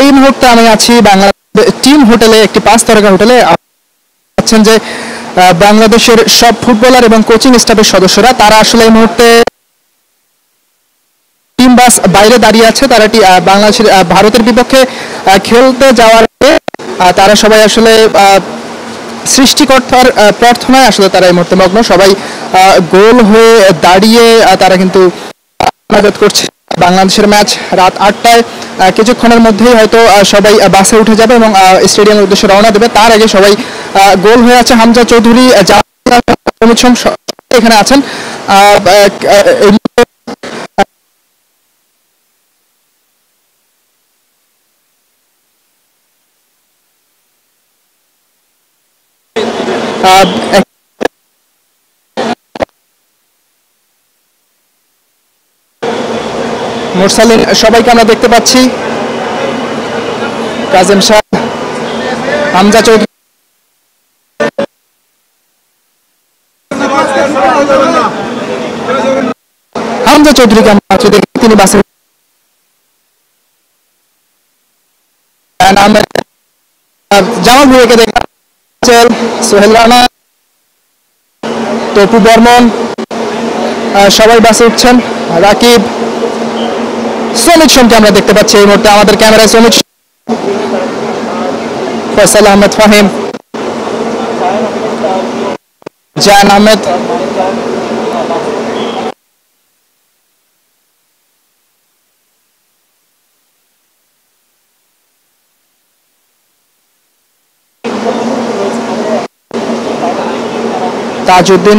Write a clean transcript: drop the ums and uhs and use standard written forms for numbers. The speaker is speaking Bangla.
এই মুহূর্তে আমি আছি বাংলাদেশ টিম হোটেলে, একটি 5 তারকা হোটেলে। আছেন যে বাংলাদেশের সব ফুটবলার এবং কোচিং স্টাফের সদস্যরা, তারা আসলে এই মুহূর্তে টিম বাস বাইরে দাঁড়িয়ে আছে। তারা বাংলাদেশের ভারতের বিপক্ষে খেলতে যাওয়ার আগে তারা সবাই আসলে সৃষ্টিকর্তার প্রার্থনায় আসলে তারা এই মুহূর্তে মগ্ন। সবাই গোল হয়ে দাঁড়িয়ে তারা কিন্তু ইবাদত করছে। বাংলাদেশের ম্যাচ রাত 8টায়, কিছুক্ষণের মধ্যেই হয়তো সবাই বাসে উঠে যাবে এবং স্টেডিয়ামের উদ্দেশ্যে রওনা দেবে। তার আগে সবাই গোল হয়ে আছে। হামজা চৌধুরী এখানে আছেন। মোরসালিন সবাইকে আমরা দেখতে পাচ্ছি। কাজেম শাহ, হামজা চৌধুরী, হামজা চৌধুরীকে আমরা দেখি, তিনি বাসে। জামাল ভুঁইয়াকে দেখলাম, সোহেল রানা, তপু বর্মন, সবাই বাসে উঠছেন। রাকিব, সমিত সোমকে আমরা দেখতে পাচ্ছি এই মুহূর্তে আমাদের ক্যামেরায়। সমিত, ফয়সাল আহমেদ ফাহিম, জান আহমেদ, তাজউদ্দিন,